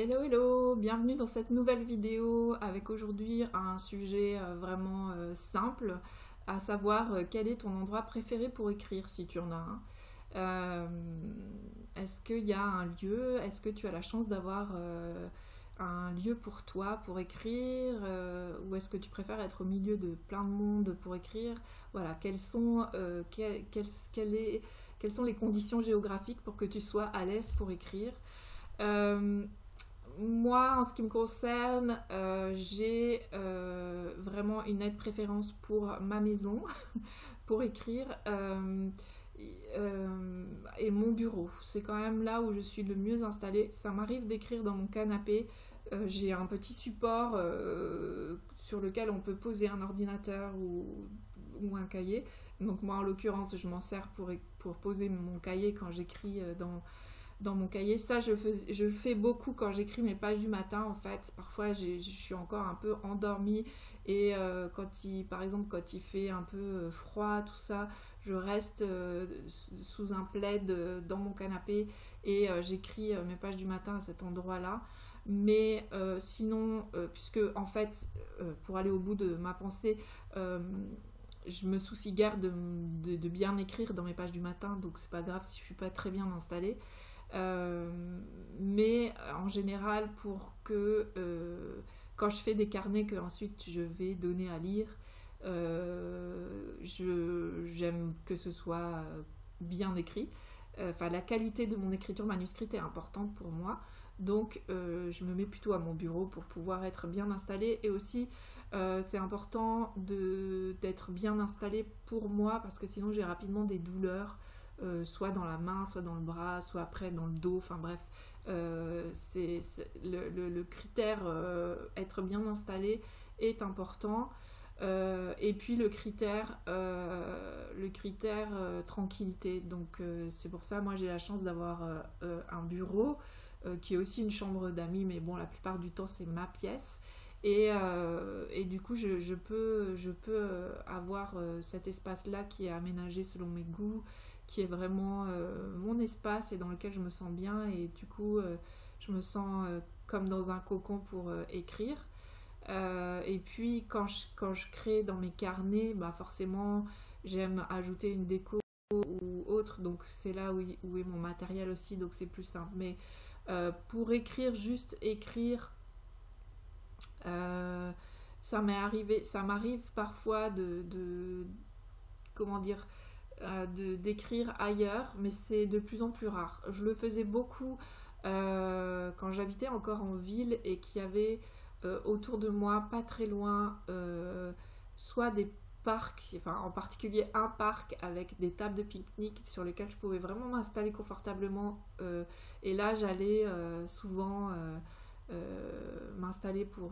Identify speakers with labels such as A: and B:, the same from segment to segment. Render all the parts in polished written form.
A: Hello hello, bienvenue dans cette nouvelle vidéo avec aujourd'hui un sujet vraiment simple, à savoir quel est ton endroit préféré pour écrire si tu en as un. Est-ce qu'il y a un lieu, est-ce que tu as la chance d'avoir un lieu pour toi pour écrire ou est-ce que tu préfères être au milieu de plein de monde pour écrire? Voilà, quelles sont les conditions géographiques pour que tu sois à l'aise pour écrire? Euh, Moi, en ce qui me concerne, j'ai vraiment une nette préférence pour ma maison, pour écrire, et mon bureau. C'est quand même là où je suis le mieux installée. Ça m'arrive d'écrire dans mon canapé. J'ai un petit support sur lequel on peut poser un ordinateur ou un cahier. Donc moi, en l'occurrence, je m'en sers pour poser mon cahier quand j'écris dans mon cahier. Ça, je le fais beaucoup quand j'écris mes pages du matin, en fait. Parfois, je suis encore un peu endormie et par exemple, quand il fait un peu froid, tout ça, je reste sous un plaid dans mon canapé et j'écris mes pages du matin à cet endroit-là. Mais sinon, puisque en fait, pour aller au bout de ma pensée, je me soucie guère de bien écrire dans mes pages du matin, donc c'est pas grave si je suis pas très bien installée. Mais en général, pour que quand je fais des carnets que ensuite je vais donner à lire, j'aime que ce soit bien écrit. Enfin, la qualité de mon écriture manuscrite est importante pour moi. Donc, je me mets plutôt à mon bureau pour pouvoir être bien installée. Et aussi, c'est important d'être bien installée pour moi parce que sinon j'ai rapidement des douleurs, soit dans la main, soit dans le bras, soit après dans le dos. Enfin bref, c'est le critère être bien installé est important. Et puis le critère tranquillité. Donc c'est pour ça, moi j'ai la chance d'avoir un bureau qui est aussi une chambre d'amis, mais bon, la plupart du temps c'est ma pièce. Et du coup, je peux avoir cet espace-là qui est aménagé selon mes goûts, qui est vraiment mon espace et dans lequel je me sens bien. Et du coup, je me sens comme dans un cocon pour écrire. Et puis, quand je crée dans mes carnets, bah forcément, j'aime ajouter une déco ou autre. Donc, c'est là où est mon matériel aussi. Donc, c'est plus simple. Mais pour écrire, juste écrire, euh, ça m'arrive parfois comment dire, d'écrire ailleurs, mais c'est de plus en plus rare. Je le faisais beaucoup quand j'habitais encore en ville et qu'il y avait autour de moi, pas très loin, soit des parcs, enfin en particulier un parc avec des tables de pique-nique sur lesquelles je pouvais vraiment m'installer confortablement. Et là, j'allais souvent m'installer pour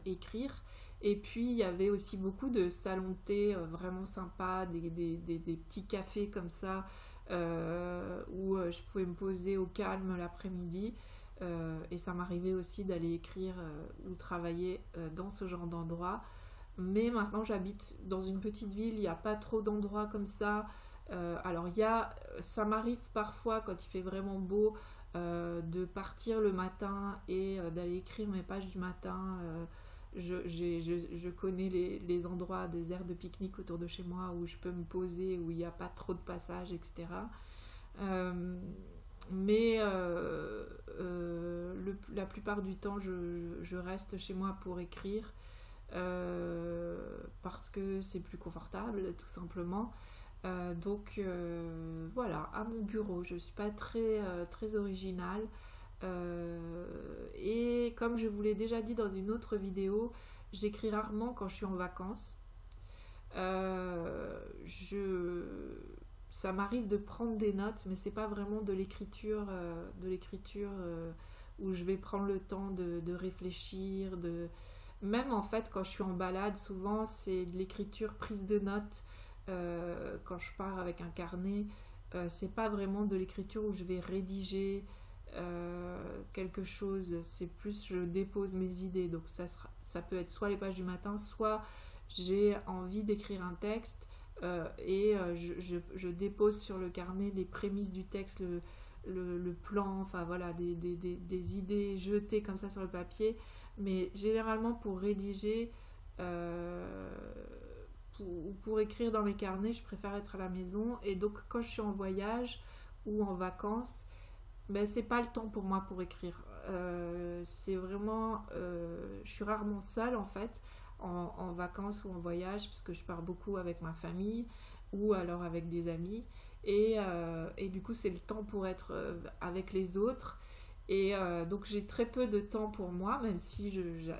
A: écrire. Et puis il y avait aussi beaucoup de salons de thé vraiment sympas, des petits cafés comme ça où je pouvais me poser au calme l'après-midi. Et ça m'arrivait aussi d'aller écrire ou travailler dans ce genre d'endroit. Mais maintenant j'habite dans une petite ville, il n'y a pas trop d'endroits comme ça. Alors ça m'arrive parfois quand il fait vraiment beau de partir le matin et d'aller écrire mes pages du matin. Je connais les endroits, des aires de pique-nique autour de chez moi où je peux me poser, où il n'y a pas trop de passages, etc. Euh, mais la plupart du temps, je reste chez moi pour écrire parce que c'est plus confortable, tout simplement. Donc voilà, à mon bureau, je ne suis pas très originale. Et comme je vous l'ai déjà dit dans une autre vidéo, j'écris rarement quand je suis en vacances. Euh, je, Ça m'arrive de prendre des notes, mais c'est pas vraiment de l'écriture où je vais prendre le temps de réfléchir. Même en fait, quand je suis en balade, souvent c'est de l'écriture prise de notes. Quand je pars avec un carnet, c'est pas vraiment de l'écriture où je vais rédiger quelque chose, c'est plus je dépose mes idées. Donc ça peut être soit les pages du matin, soit j'ai envie d'écrire un texte et je dépose sur le carnet les prémices du texte, le plan, enfin voilà, des idées jetées comme ça sur le papier. Mais généralement pour rédiger euh, ou pour écrire dans mes carnets, je préfère être à la maison. Et donc quand je suis en voyage ou en vacances, ben, c'est pas le temps pour moi pour écrire. C'est vraiment... je suis rarement seule en fait, en vacances ou en voyage, parce que je pars beaucoup avec ma famille ou alors avec des amis. Et du coup, c'est le temps pour être avec les autres. Donc, j'ai très peu de temps pour moi, même si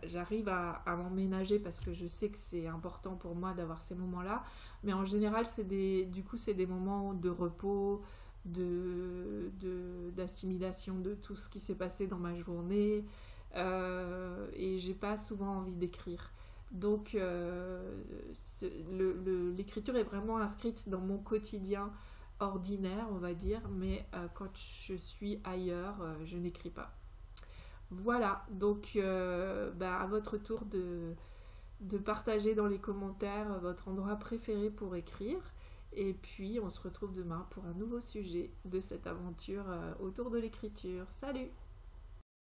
A: j'arrive à m'emménager parce que je sais que c'est important pour moi d'avoir ces moments-là. Mais en général, du coup, c'est des moments de repos, d'assimilation de tout ce qui s'est passé dans ma journée. Et j'ai pas souvent envie d'écrire. Donc, l'écriture est vraiment inscrite dans mon quotidien ordinaire, on va dire, mais quand je suis ailleurs, je n'écris pas. Voilà, donc à votre tour de partager dans les commentaires votre endroit préféré pour écrire. Et puis, on se retrouve demain pour un nouveau sujet de cette aventure autour de l'écriture. Salut!